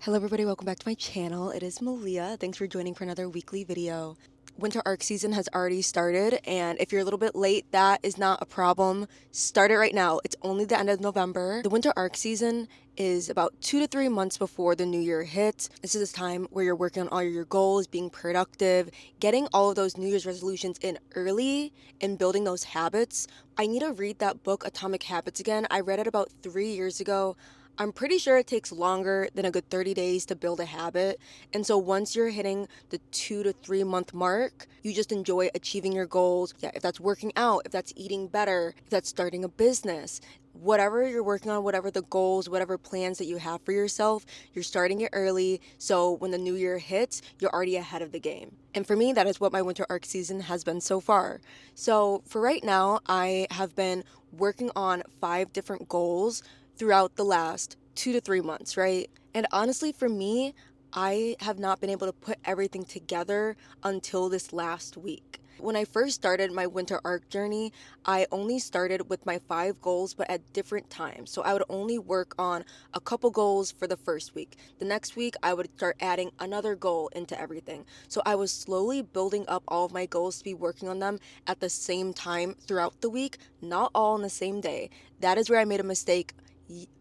Hello everybody, welcome back to my channel. It is Malia. Thanks for joining for another weekly video. Winter arc season has already started, and if you're a little bit late, that is not a problem. Start it right now. It's only the end of November. The winter arc season is about 2 to 3 months before the new year hits. This is a time where you're working on all your goals, being productive, getting all of those New Year's resolutions in early and building those habits. I need to read that book, Atomic Habits, again. I read it about 3 years ago. I'm pretty sure it takes longer than a good 30 days to build a habit. And so once you're hitting the 2 to 3 month mark, you just enjoy achieving your goals. Yeah, if that's working out, if that's eating better, if that's starting a business, whatever you're working on, whatever the goals, whatever plans that you have for yourself, you're starting it early. So when the new year hits, you're already ahead of the game. And for me, that is what my winter arc season has been so far. So for right now, I have been working on 5 different goals throughout the last 2 to 3 months, right? And honestly, for me, I have not been able to put everything together until this last week. When I first started my winter arc journey, I only started with my 5 goals, but at different times. So I would only work on a couple goals for the first week. The next week, I would start adding another goal into everything. So I was slowly building up all of my goals to be working on them at the same time throughout the week, not all on the same day. That is where I made a mistake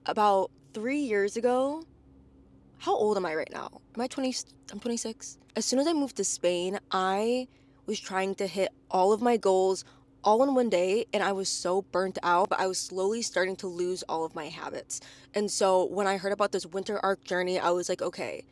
about 3 years ago. How old am I right now? Am I 20? I'm 26. As soon as I moved to Spain, I was trying to hit all of my goals all in one day, and I was so burnt out, but I was slowly starting to lose all of my habits. And so when I heard about this winter arc journey, I was like, okay,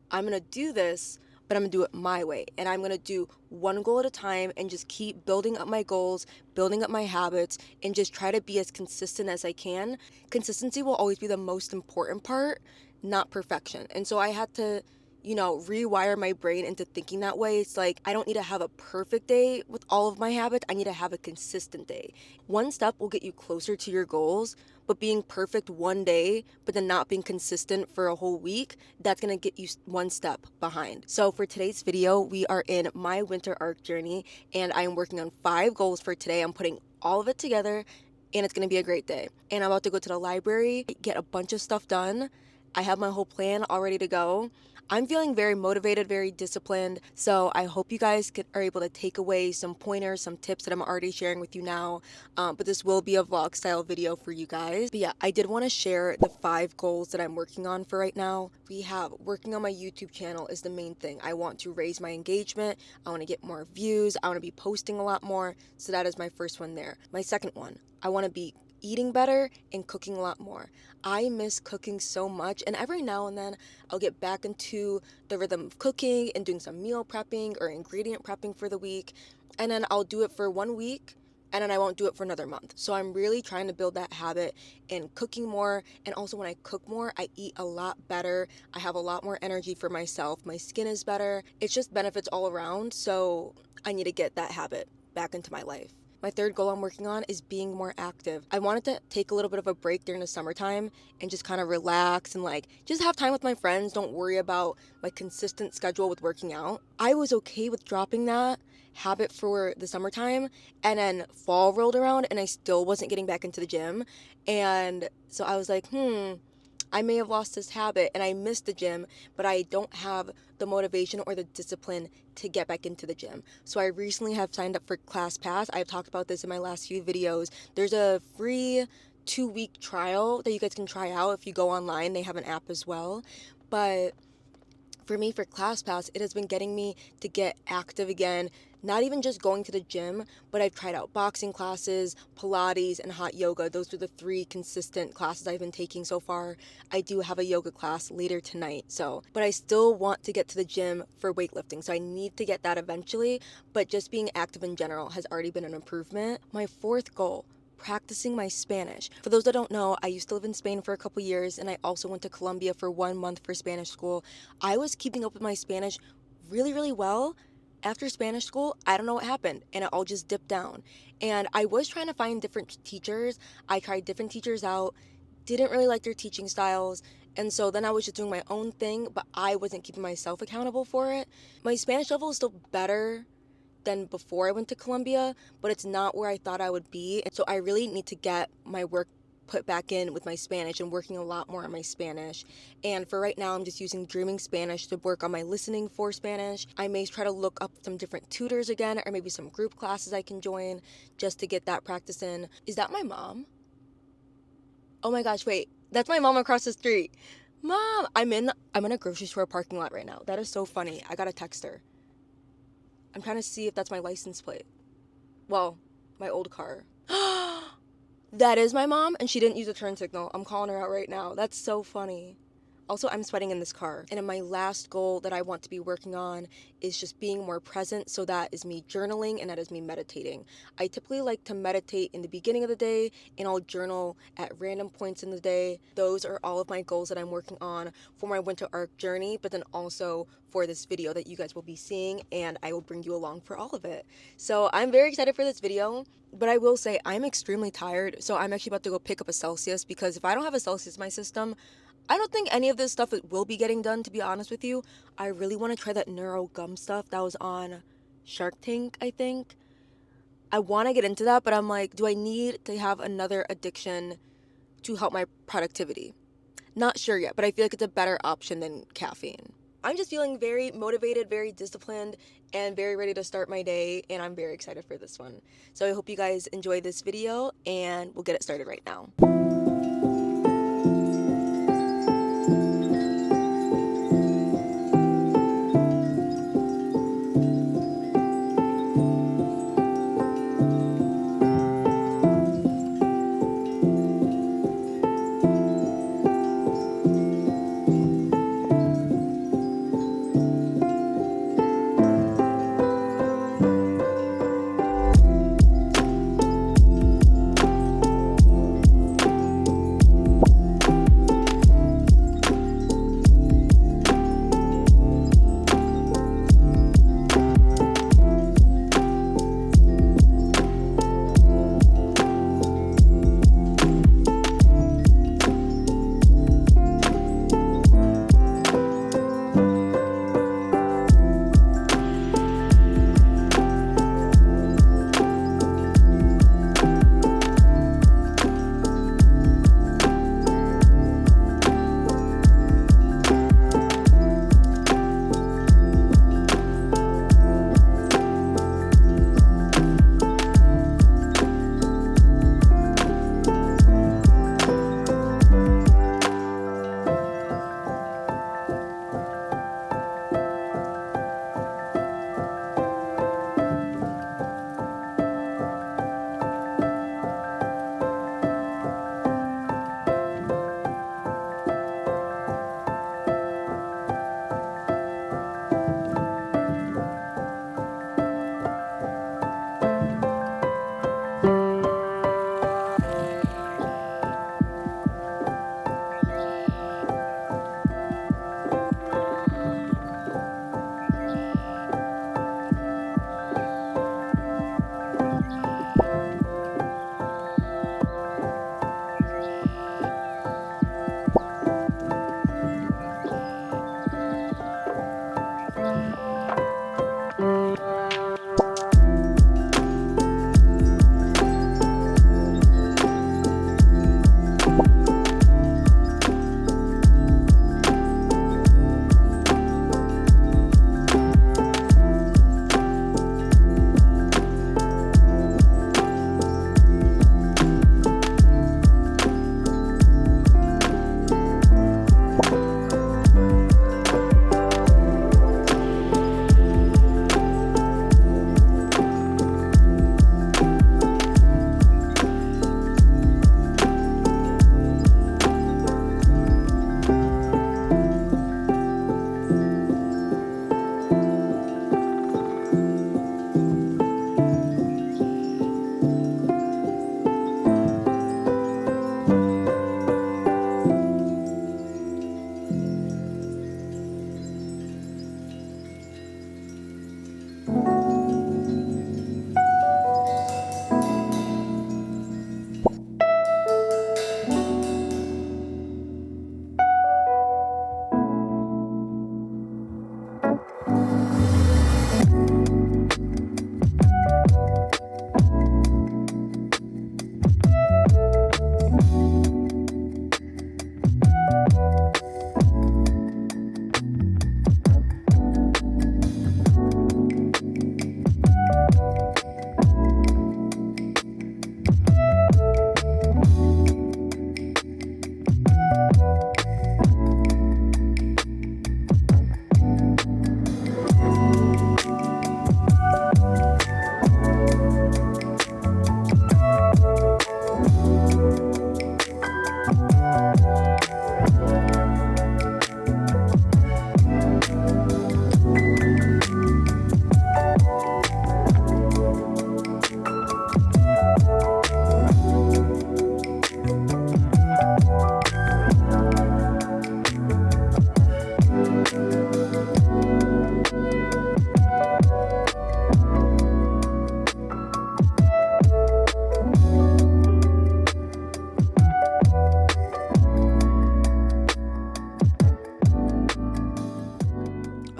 I'm gonna do this, but I'm gonna do it my way. And I'm gonna do one goal at a time and just keep building up my goals, building up my habits, and just try to be as consistent as I can. Consistency will always be the most important part, not perfection. And so I had to, rewire my brain into thinking that way. It's like, I don't need to have a perfect day with all of my habits. I need to have a consistent day. One step will get you closer to your goals, but being perfect one day, but then not being consistent for a whole week, that's gonna get you one step behind. So for today's video, we are in my winter arc journey, and I am working on 5 goals for today. I'm putting all of it together, and it's gonna be a great day. And I'm about to go to the library, get a bunch of stuff done. I have my whole plan all ready to go. I'm feeling very motivated, very disciplined. So I hope you guys are able to take away some pointers, some tips that I'm already sharing with you now. But this will be a vlog style video for you guys. But yeah, I did want to share the 5 goals that I'm working on for right now. We have working on my YouTube channel is the main thing. I want to raise my engagement. I want to get more views. I want to be posting a lot more. So that is my first one there. My second one, I want to be eating better and cooking a lot more. I miss cooking so much, and every now and then I'll get back into the rhythm of cooking and doing some meal prepping or ingredient prepping for the week, and then I'll do it for 1 week and then I won't do it for another month. So I'm really trying to build that habit in cooking more, and also when I cook more, I eat a lot better. I have a lot more energy for myself. My skin is better. It's just benefits all around, so I need to get that habit back into my life. My third goal I'm working on is being more active. I wanted to take a little bit of a break during the summertime and just kind of relax and just have time with my friends. Don't worry about my consistent schedule with working out. I was okay with dropping that habit for the summertime, and then fall rolled around and I still wasn't getting back into the gym. And so I was like, I may have lost this habit and I missed the gym, but I don't have the motivation or the discipline to get back into the gym. So I recently have signed up for ClassPass. I've talked about this in my last few videos. There's a free 2-week trial that you guys can try out if you go online. They have an app as well. But for me, for ClassPass, it has been getting me to get active again, not even just going to the gym, but I've tried out boxing classes, Pilates, and hot yoga. Those are the 3 consistent classes I've been taking so far. I do have a yoga class later tonight, but I still want to get to the gym for weightlifting, so I need to get that eventually, but just being active in general has already been an improvement. My 4th goal, practicing my Spanish. For those that don't know, I used to live in Spain for a couple years, and I also went to Colombia for 1 month for Spanish school. I was keeping up with my Spanish really, really well. After Spanish school, I don't know what happened, and it all just dipped down. And I was trying to find different teachers. I tried different teachers out, didn't really like their teaching styles, and so then I was just doing my own thing, but I wasn't keeping myself accountable for it. My Spanish level is still better than before I went to Colombia, but it's not where I thought I would be. And so I really need to get my work put back in with my Spanish and working a lot more on my Spanish. And for right now, I'm just using Dreaming Spanish to work on my listening for Spanish. I may try to look up some different tutors again, or maybe some group classes I can join just to get that practice in. Is that my mom? Oh my gosh, wait, that's my mom across the street. Mom, I'm in a grocery store parking lot right now. That is so funny. I gotta text her. I'm trying to see if that's my license plate. Well, my old car. That is my mom, and she didn't use a turn signal. I'm calling her out right now. That's so funny. Also, I'm sweating in this car. And my last goal that I want to be working on is just being more present. So that is me journaling and that is me meditating. I typically like to meditate in the beginning of the day and I'll journal at random points in the day. Those are all of my goals that I'm working on for my winter arc journey, but then also for this video that you guys will be seeing, and I will bring you along for all of it. So I'm very excited for this video. But I will say I'm extremely tired, so I'm actually about to go pick up a Celsius, because if I don't have a Celsius in my system, I don't think any of this stuff will be getting done, to be honest with you. I really want to try that neuro gum stuff that was on Shark Tank, I think. I want to get into that, but I'm like, do I need to have another addiction to help my productivity? Not sure yet, but I feel like it's a better option than caffeine. I'm just feeling very motivated, very disciplined, and very ready to start my day, and I'm very excited for this one. So I hope you guys enjoy this video, and we'll get it started right now.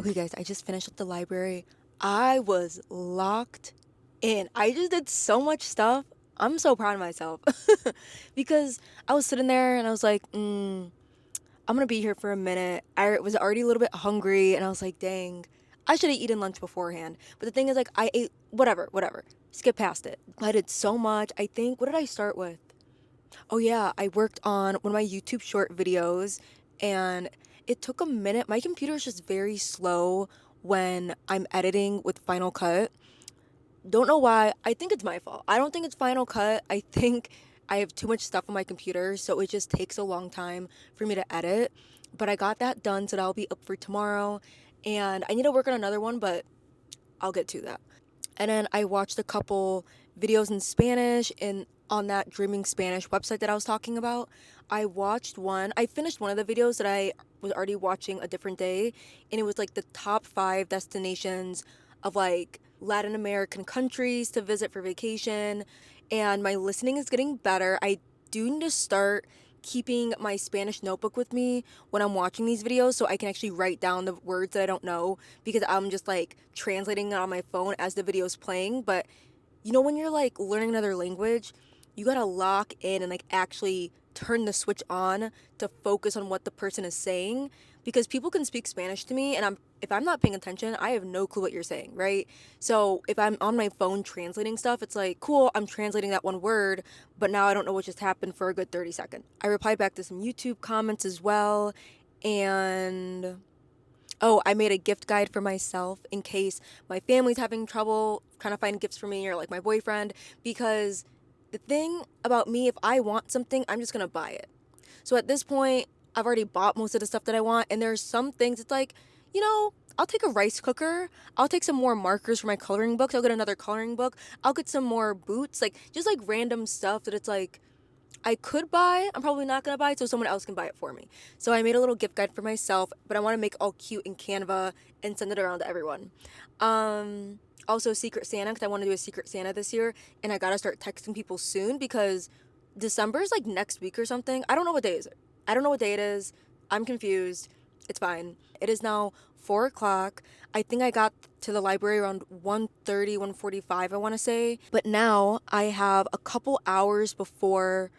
Okay, guys, I just finished at the library. I was locked in. I just did so much stuff. I'm so proud of myself because I was sitting there and I was like, I'm gonna be here for a minute. I was already a little bit hungry and I was like, dang, I should have eaten lunch beforehand. But the thing is, like, I ate whatever. Skip past it. I did so much. I think, what did I start with? Oh, yeah, I worked on one of my YouTube short videos and it took a minute. My computer is just very slow when I'm editing with Final Cut. Don't know why. I think it's my fault. I don't think it's Final Cut. I think I have too much stuff on my computer, so it just takes a long time for me to edit. But I got that done, so that'll be up for tomorrow. And I need to work on another one, but I'll get to that. And then I watched a couple videos in Spanish and on that Dreaming Spanish website that I was talking about. I finished one of the videos that I was already watching a different day, and it was like the top 5 destinations of like Latin American countries to visit for vacation. And my listening is getting better. I do need to start keeping my Spanish notebook with me when I'm watching these videos so I can actually write down the words that I don't know, because I'm just like translating it on my phone as the video's playing. But you know, when you're like learning another language, you gotta lock in and like actually turn the switch on to focus on what the person is saying, because people can speak Spanish to me and if I'm not paying attention, I have no clue what you're saying, right? So if I'm on my phone translating stuff, it's like, cool, I'm translating that one word, but now I don't know what just happened for a good 30 seconds. I replied back to some YouTube comments as well, and oh, I made a gift guide for myself in case my family's having trouble trying to find gifts for me, or like my boyfriend, because the thing about me, if I want something, I'm just gonna buy it. So at this point, I've already bought most of the stuff that I want, and there's some things it's like, I'll take a rice cooker, I'll take some more markers for my coloring books, I'll get another coloring book, I'll get some more boots, like just like random stuff that it's like I could buy, I'm probably not gonna buy it, so someone else can buy it for me. So I made a little gift guide for myself, but I want to make all cute in Canva and send it around to everyone. Also Secret Santa, because I want to do a Secret Santa this year, and I gotta start texting people soon because December is like next week or something. I don't know what day is it. I don't know what day it is. I'm confused. It's fine. It is now 4 o'clock. I think I got to the library around 1:30, 1:45, I want to say. But now I have a couple hours before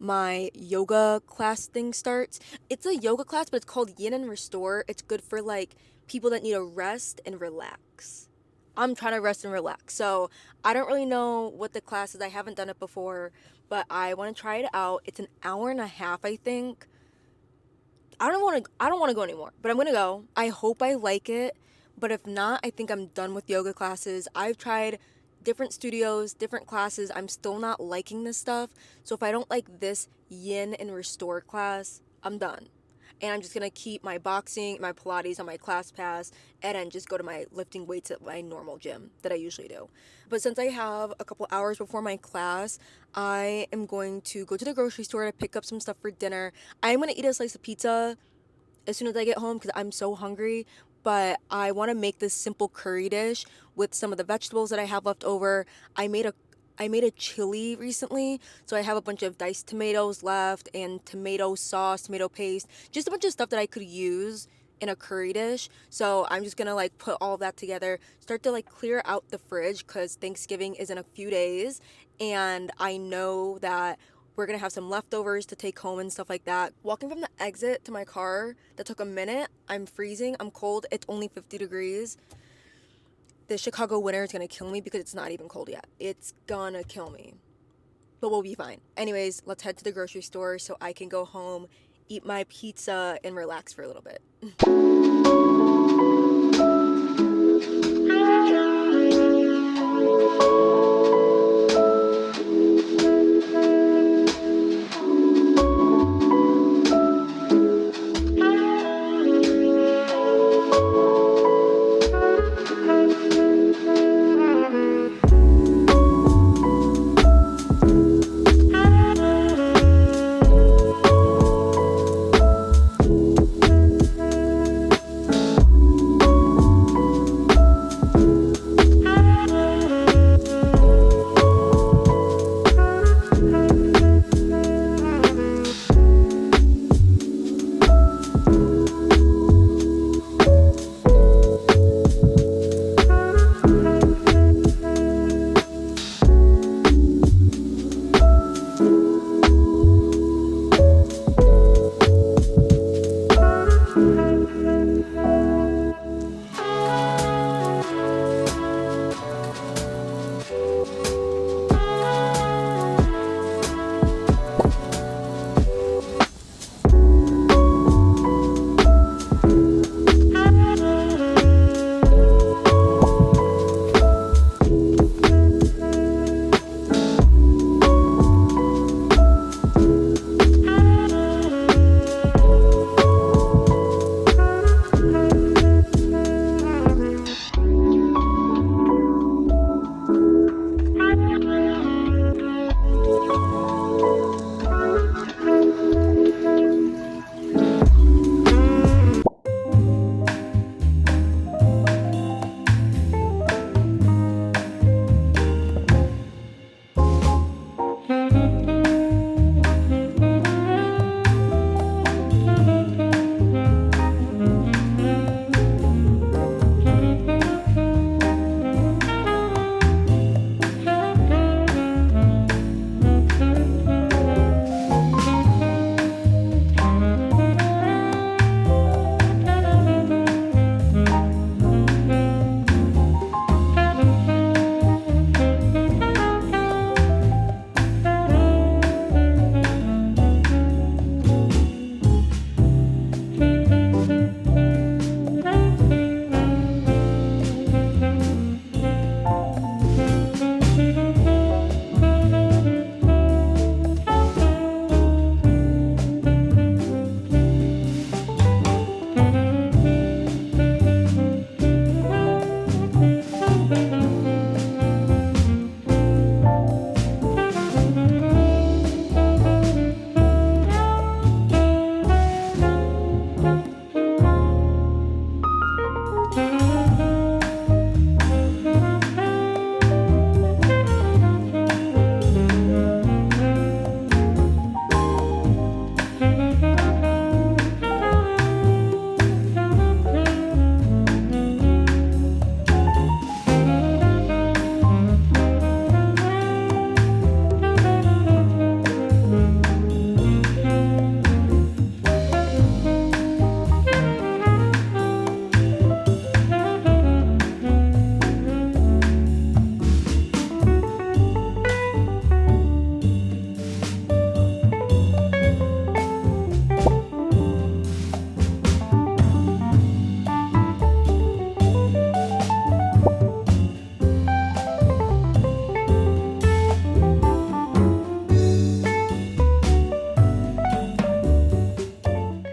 my yoga class thing starts. It's a yoga class, but it's called Yin and Restore. It's good for like people that need to rest and relax. I'm trying to rest and relax. So I don't really know what the class is. I haven't done it before, but I want to try it out. It's an hour and a half, I think. I don't want to go anymore, but I'm going to go. I hope I like it, but if not, I think I'm done with yoga classes. I've tried different studios, different classes. I'm still not liking this stuff. So if I don't like this Yin and Restore class, I'm done. And I'm just going to keep my boxing, my Pilates on my class pass, and then just go to my lifting weights at my normal gym that I usually do. But since I have a couple hours before my class, I am going to go to the grocery store to pick up some stuff for dinner. I'm going to eat a slice of pizza as soon as I get home because I'm so hungry. But I want to make this simple curry dish with some of the vegetables that I have left over. I made a chili recently, so I have a bunch of diced tomatoes left and tomato sauce, tomato paste, just a bunch of stuff that I could use in a curry dish. So I'm just gonna like put all of that together, start to like clear out the fridge because Thanksgiving is in a few days, and I know that we're gonna have some leftovers to take home and stuff like that. Walking from the exit to my car, that took a minute. I'm freezing, I'm cold, it's only 50 degrees. The Chicago winter is gonna kill me because it's not even cold yet. It's gonna kill me. But we'll be fine. Anyways, let's head to the grocery store so I can go home, eat my pizza, and relax for a little bit.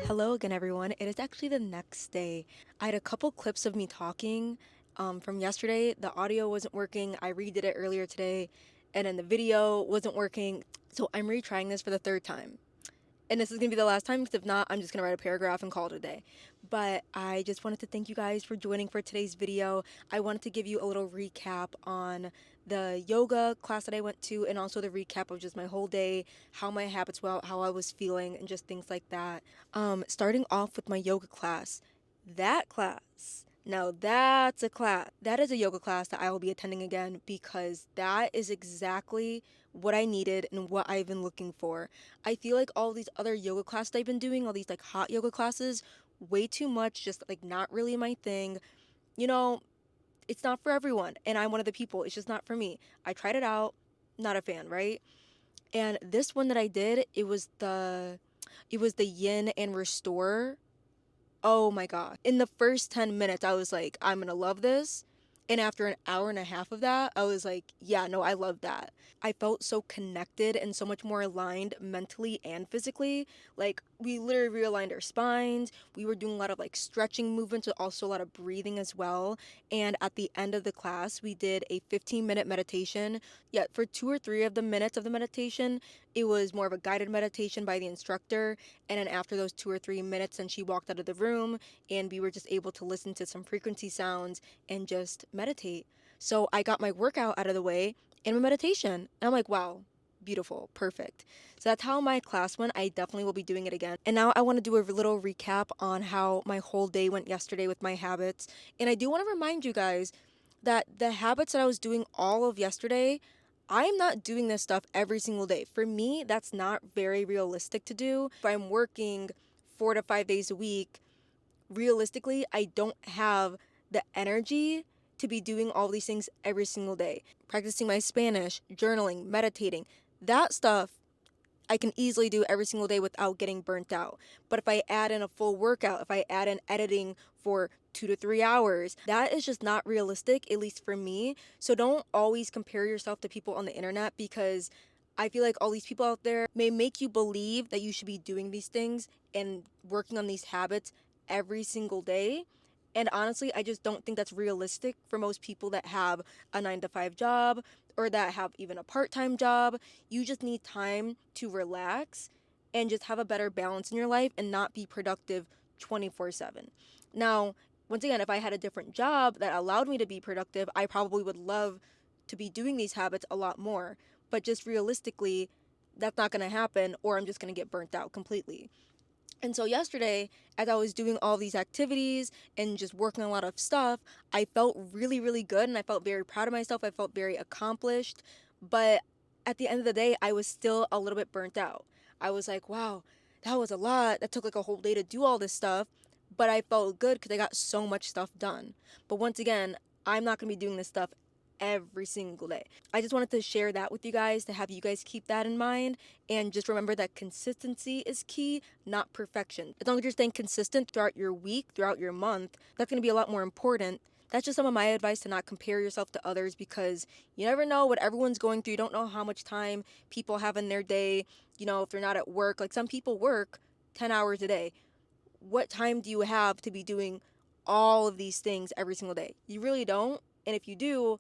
Hello again, everyone. It is actually the next day. I had a couple clips of me talking from yesterday. The audio wasn't working. I redid it earlier today, and then the video wasn't working. So I'm retrying this for the third time. And this is going to be the last time, because if not, I'm just going to write a paragraph and call it a day. But I just wanted to thank you guys for joining for today's video. I wanted to give you a little recap on the yoga class that I went to, and also the recap of just my whole day, how my habits were, how I was feeling, and just things like that. Starting off with my yoga class. That class, now that's a class. That is a yoga class that I will be attending again, because that is exactly what I needed and what I've been looking for. I feel like all these other yoga classes I've been doing, all these like hot yoga classes, way too much, just like not really my thing. You know, it's not for everyone, and I'm one of the people. It's just not for me. I tried it out, not a fan, right? And this one that I did, it was the yin and restore. Oh my god. In the first 10 minutes, I was like, I'm gonna love this. And after an hour and a half of that, I was like, yeah, no, I love that. I felt so connected and so much more aligned mentally and physically. Like, we literally realigned our spines. We were doing a lot of like stretching movements, but also a lot of breathing as well. And at the end of the class, we did a 15-minute meditation. Yeah, for 2 or 3 of the minutes of the meditation, it was more of a guided meditation by the instructor. And then after those 2 or 3 minutes, then she walked out of the room, and we were just able to listen to some frequency sounds and just meditate. So I got my workout out of the way and my meditation. And I'm like, wow, beautiful, perfect. So that's how my class went. I definitely will be doing it again. And now I want to do a little recap on how my whole day went yesterday with my habits. And I do want to remind you guys that the habits that I was doing all of yesterday, I'm not doing this stuff every single day. For me, that's not very realistic to do. If I'm working 4 to 5 days a week, realistically, I don't have the energy to be doing all these things every single day. Practicing my Spanish, journaling, meditating, that stuff I can easily do every single day without getting burnt out. But if I add in a full workout, if I add in editing for 2 to 3 hours, that is just not realistic, at least for me. So don't always compare yourself to people on the internet, because I feel like all these people out there may make you believe that you should be doing these things and working on these habits every single day. And honestly, I just don't think that's realistic for most people that have a 9 to 5 job, or that have even a part-time job. You just need time to relax and just have a better balance in your life and not be productive 24/7. Now, once again, if I had a different job that allowed me to be productive, I probably would love to be doing these habits a lot more. But just realistically, that's not going to happen, or I'm just going to get burnt out completely. And so yesterday, as I was doing all these activities and just working on a lot of stuff, I felt really, really good, and I felt very proud of myself. I felt very accomplished. But at the end of the day, I was still a little bit burnt out. I was like, wow, that was a lot. That took like a whole day to do all this stuff. But I felt good because I got so much stuff done. But once again, I'm not going to be doing this stuff every single day. I just wanted to share that with you guys, to have you guys keep that in mind, and just remember that consistency is key, not perfection. As long as you're staying consistent throughout your week, throughout your month, that's going to be a lot more important. That's just some of my advice, to not compare yourself to others, because you never know what everyone's going through. You don't know how much time people have in their day. You know, if they're not at work, like some people work 10 hours a day. What time do you have to be doing all of these things every single day? You really don't. And if you do,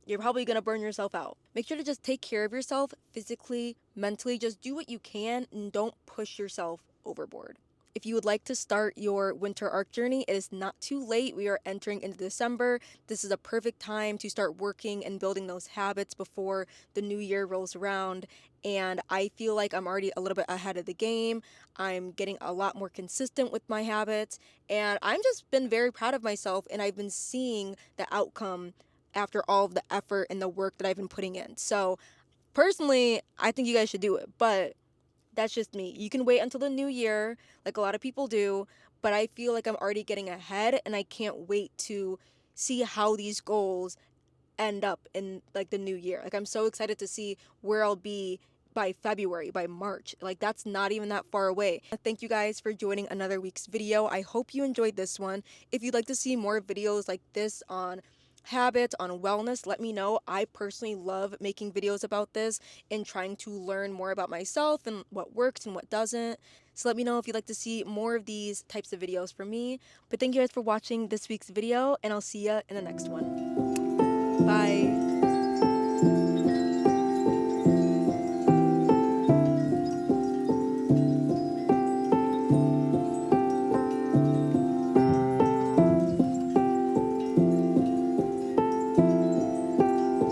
you're probably going to burn yourself out. Make sure to just take care of yourself physically, mentally. Just do what you can and don't push yourself overboard. If you would like to start your winter arc journey, it is not too late. We are entering into December. This is a perfect time to start working and building those habits before the new year rolls around. And I feel like I'm already a little bit ahead of the game. I'm getting a lot more consistent with my habits, and I've just been very proud of myself, and I've been seeing the outcome after all of the effort and the work that I've been putting in. So personally, I think you guys should do it, but that's just me. You can wait until the new year, like a lot of people do, but I feel like I'm already getting ahead, and I can't wait to see how these goals end up in like the new year. Like I'm so excited to see where I'll be by February, by March. Like that's not even that far away. Thank you guys for joining another week's video. I hope you enjoyed this one. If you'd like to see more videos like this on habits, on wellness, let me know. I personally love making videos about this and trying to learn more about myself and what works and what doesn't. So let me know if you'd like to see more of these types of videos from me. But thank you guys for watching this week's video, and I'll see you in the next one. Bye.